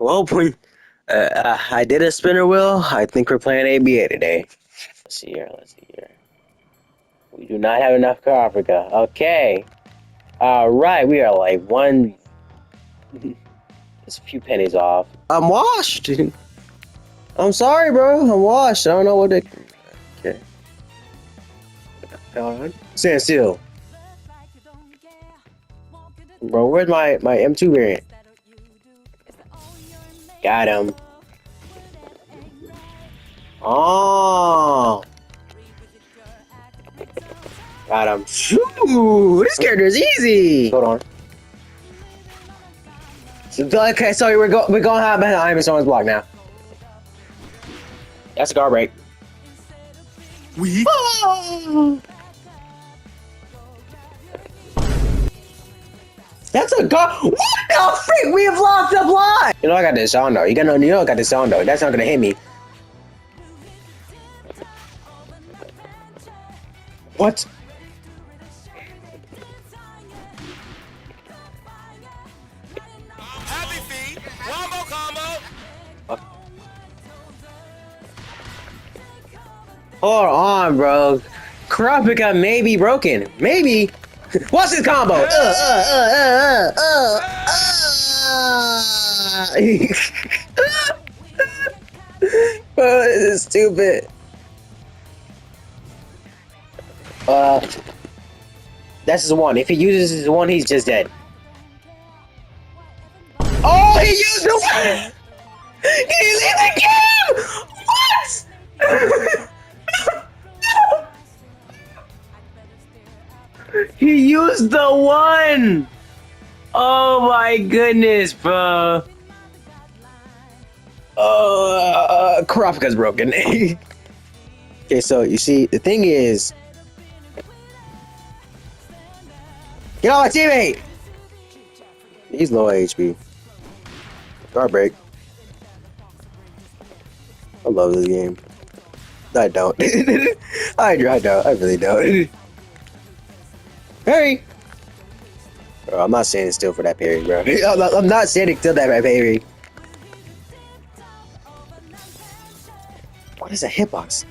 Well, I did a spinner wheel. I think we're playing ABA today. Let's see here. Let's see here. We do not have enough Africa. Okay. All right. We are like one. Just a few pennies off. I'm washed. I'm sorry, bro. I'm washed. I don't know what to. Okay. Hold on. Stand still. Bro, where's my M2 variant? Got him. Oh. Got him. Shoo! This character is easy. Hold on. Okay, so we're going to hide behind someone's block now. That's a guard break. Oh! That's a guard. What the freak? We have lost the block. You know I got this on though. You know I got this on though. That's not gonna hit me. What? Happy feet, wombo combo. Hold on, bro. Kurapika may be broken. Maybe. What's his combo? Bro, this is stupid. That's his one. If he uses his one, he's just dead. Oh, he used the one! He's in the game! What? He used the one! Oh my goodness, bro. Kurapika's broken. Okay, so you see, the thing is... Get off my teammate! He's low HP. Guard break. I love this game. I don't. I don't. I really don't. Parry! Bro, I'm not standing still for that parry, bro. I'm not standing still for that parry. What is a hitbox?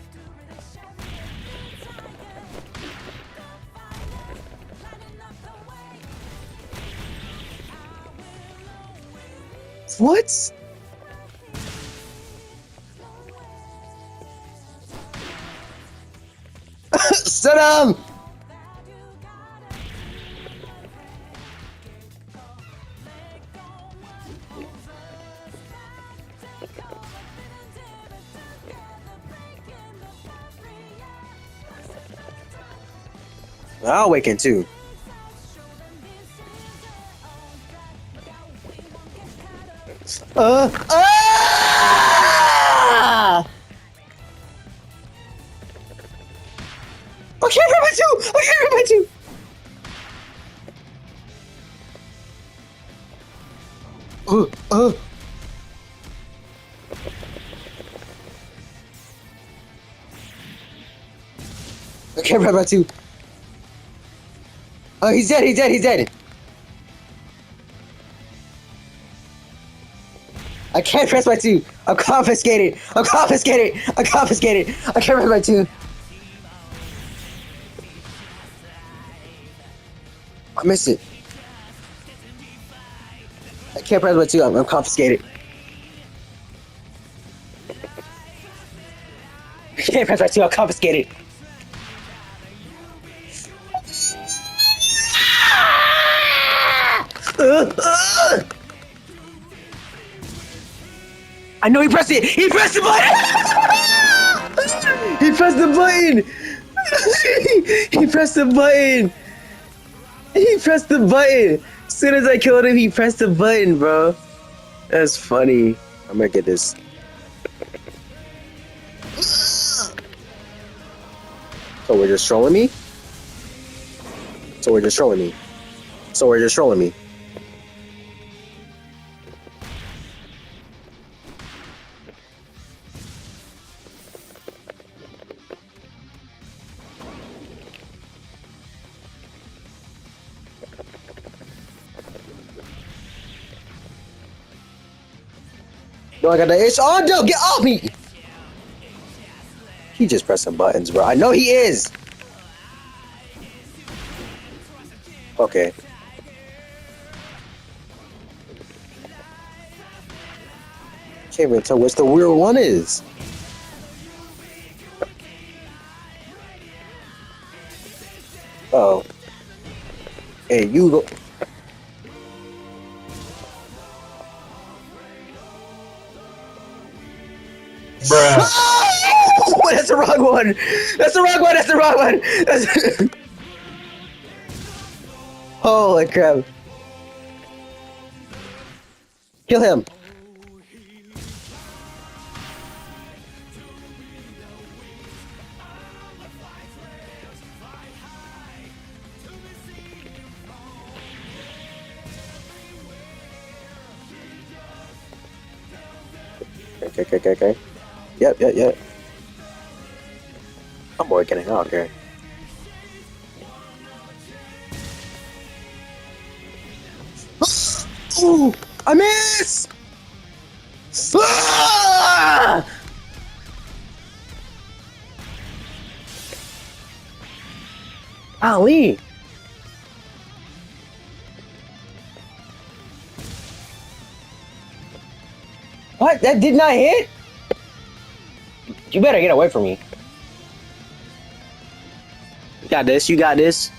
What? Sit down! I'll awaken too. I can't remember two! I can't remember two! I can't remember two. Oh, he's dead, he's dead, he's dead! I can't press my two! I'm confiscated! I'm confiscated! I'm confiscated! I can't press my two! I missed it. I can't press my two, I'm confiscated. I can't press my two, I'm confiscated. I know he pressed it! He pressed the button! He pressed the button! He pressed the button! He pressed the button! As soon as I killed him, he pressed the button, bro. That's funny. I'm gonna get this. So we're just trolling me? So we're just trolling me? So we're just trolling me? No, I got the itch. Oh, dude, get off me! He just pressing buttons, bro. I know he is. Okay. Can't even tell which the weird one is. Oh. Hey, you go. Bruh. Oh, that's the wrong one. That's the wrong one. That's the wrong one. That's... Holy crap. Kill him. Okay. Yep. I'm boy getting out here. Ooh, I miss! Ah! Ali! What? That did not hit? You better get away from me. You got this, you got this.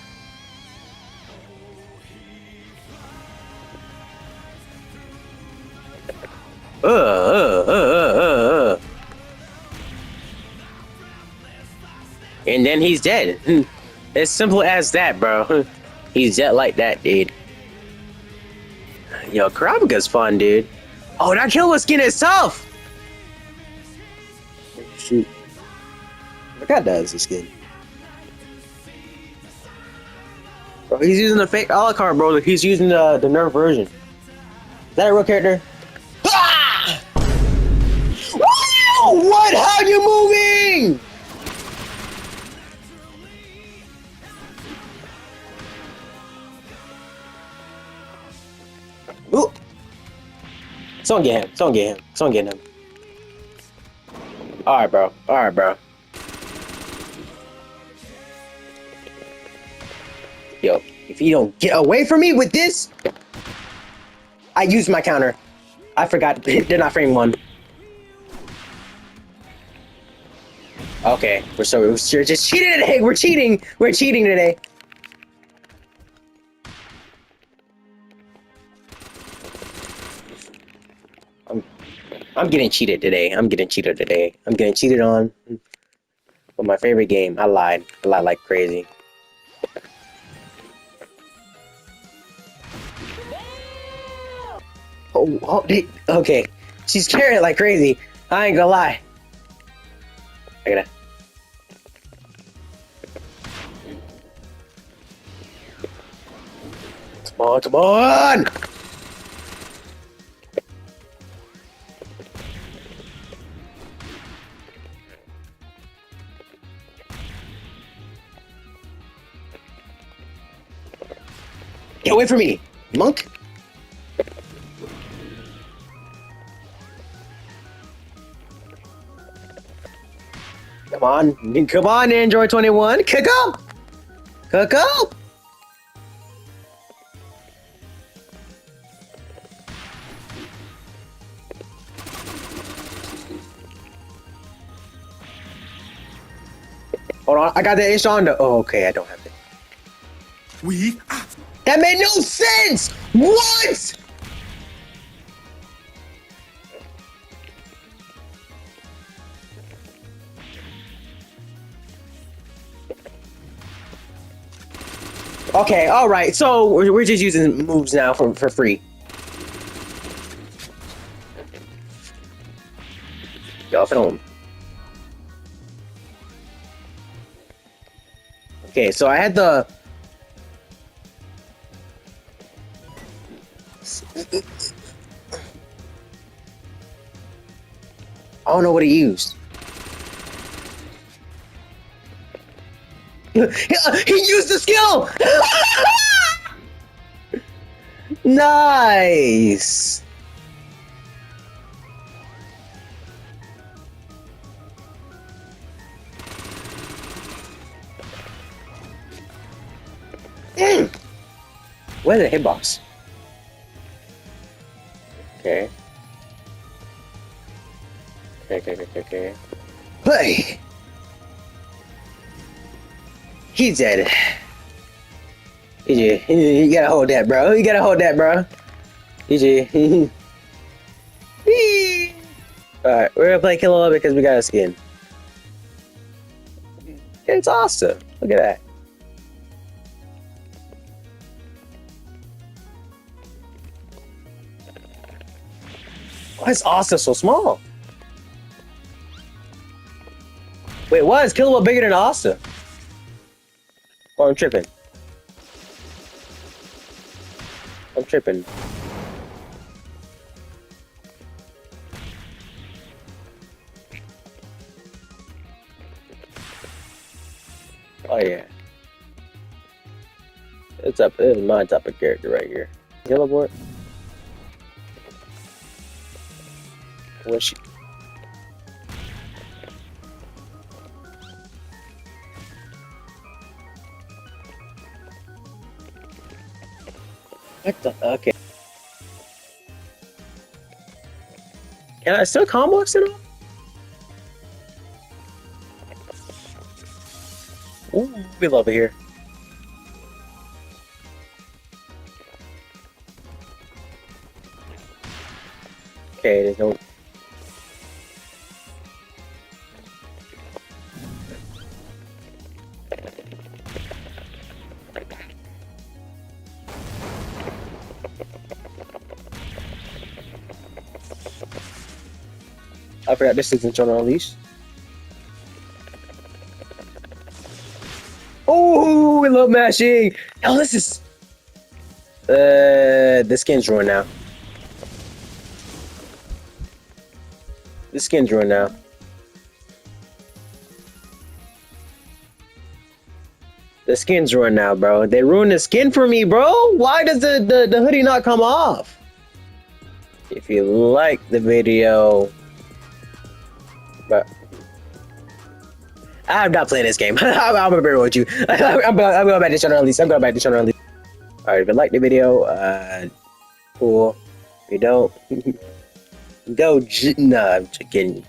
And then he's dead. As simple as that, bro. He's dead like that, dude. Yo, Kurapika's fun, dude. Oh, that killer skin itself! Shoot. I forgot that is a skin. Bro, he's using the fake Alucard, bro. He's using the Nerf version. Is that a real character? Ah! Wow! What? How are you moving? Ooh. Someone get him. Someone get him. Alright, bro. Yo, if you don't get away from me with this, I used my counter. I forgot. They're not frame one. Okay, we're just cheating today. We're cheating today. I'm getting cheated today. I'm getting cheated on with my favorite game. I lied like crazy. Okay. She's carrying it like crazy. I ain't gonna lie. I gotta. Come on! Get away from me, monk! Come on, Android 21, Coco! Hold on, I got the ace on the. Oh, okay, I don't have it. That made no sense! What? Okay, alright, so we're just using moves now for free. Go off at home. Okay, so I had the... I don't know what he used. He used the skill! Nice! Dang! Where's the hitbox? Okay. Okay. Hey! He's dead. EG, you gotta hold that, bro. You gotta hold that, bro. EG. Alright, we're gonna play Killer because we got a skin. It's awesome. Look at that. Why is Asta so small? Wait, why is Killua bigger than Asta? Oh, I'm tripping. I'm tripping. Oh yeah. It's up. It's my type of character right here. Yellow board. Where's she? What the? Okay. Can I still combo it all? Ooh, we love it here. Okay, there's no. I forgot this isn't on Unleashed. Oh, we love mashing. Hell, this is. The skin's ruined now. The skin's ruined now. The skin's ruined now, bro. They ruined the skin for me, bro. Why does the hoodie not come off? If you like the video, but I'm not playing this game. I'm gonna be real with you. I'm going back to channel release. I'm going back to channel release. All right, if you like the video, cool. If you don't, nah, I'm just kidding.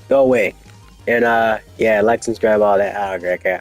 Go away. And yeah, like, subscribe, all that. I don't care.